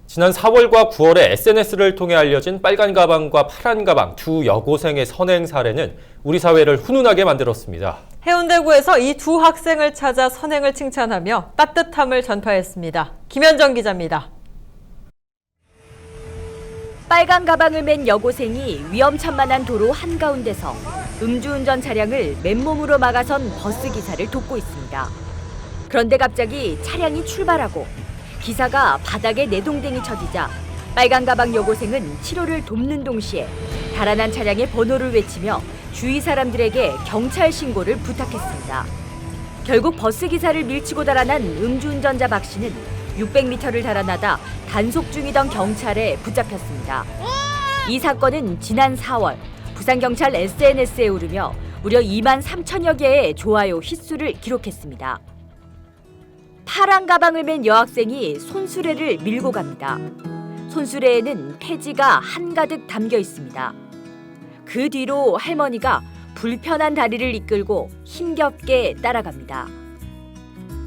지난 4월과 9월에 SNS를 통해 알려진 빨간 가방과 파란 가방 두 여고생의 선행 사례는 우리 사회를 훈훈하게 만들었습니다. 해운대구에서 이 두 학생을 찾아 선행을 칭찬하며 따뜻함을 전파했습니다. 김현정 기자입니다. 빨간 가방을 맨 여고생이 위험천만한 도로 한가운데서 음주운전 차량을 맨몸으로 막아선 버스 기사를 돕고 있습니다. 그런데 갑자기 차량이 출발하고 기사가 바닥에 내동댕이 쳐지자 빨간 가방 여고생은 치료를 돕는 동시에 달아난 차량의 번호를 외치며 주위 사람들에게 경찰 신고를 부탁했습니다. 결국 버스 기사를 밀치고 달아난 음주운전자 박 씨는 600m를 달아나다 단속 중이던 경찰에 붙잡혔습니다. 이 사건은 지난 4월 부산경찰 SNS에 오르며 무려 2만 3천여 개의 좋아요 휘수를 기록했습니다. 파란 가방을 맨 여학생이 손수레를 밀고 갑니다. 손수레에는 폐지가 한가득 담겨 있습니다. 그 뒤로 할머니가 불편한 다리를 이끌고 힘겹게 따라갑니다.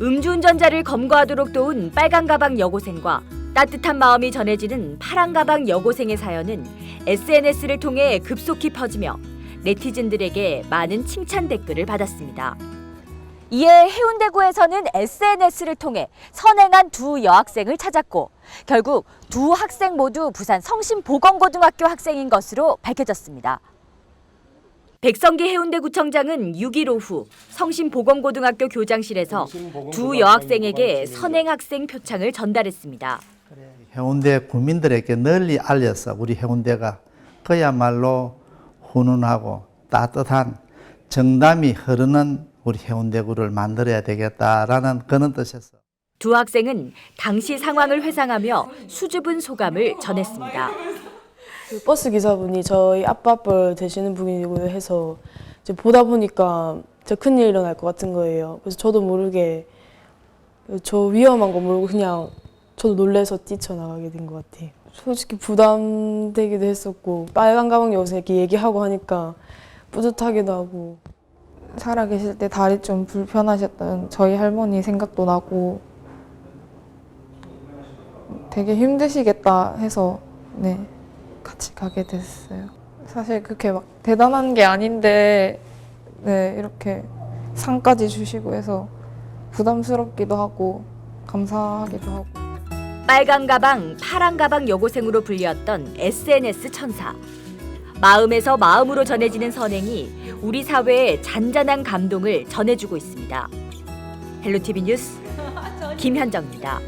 음주운전자를 검거하도록 도운 빨간 가방 여고생과 따뜻한 마음이 전해지는 파란 가방 여고생의 사연은 SNS를 통해 급속히 퍼지며 네티즌들에게 많은 칭찬 댓글을 받았습니다. 이에 해운대구에서는 SNS를 통해 선행한 두 여학생을 찾았고 결국 두 학생 모두 부산 성심보건고등학교 학생인 것으로 밝혀졌습니다. 백성기 해운대구청장은 6일 오후 성심보건고등학교 교장실에서 두 여학생에게 선행학생 표창을 전달했습니다. 해운대 구민들에게 널리 알려서 우리 해운대가 그야말로 훈훈하고 따뜻한 정담이 흐르는 우리 해운대구를 만들어야 되겠다라는 그런 뜻에서 두 학생은 당시 상황을 회상하며 수줍은 소감을 전했습니다. 그 버스 기사분이 저희 아빠뻘 되시는 분이고 해서 이제 보다 보니까 저 큰일 일어날 것 같은 거예요. 그래서 저도 모르게 저 위험한 거 모르고 그냥 저도 놀래서 뛰쳐나가게 된 것 같아요. 솔직히 부담되기도 했었고 빨간 가방 여기서 이렇게 얘기하고 하니까 뿌듯하기도 하고 살아계실 때 다리 좀 불편하셨던 저희 할머니 생각도 나고 되게 힘드시겠다 해서 네, 같이 가게 됐어요. 사실 그렇게 막 대단한 게 아닌데 네, 이렇게 상까지 주시고 해서 부담스럽기도 하고 감사하기도 하고. 빨간 가방, 파란 가방 여고생으로 불렸던 SNS 천사. 마음에서 마음으로 전해지는 선행이 우리 사회에 잔잔한 감동을 전해주고 있습니다. 헬로티비 뉴스 김현정입니다.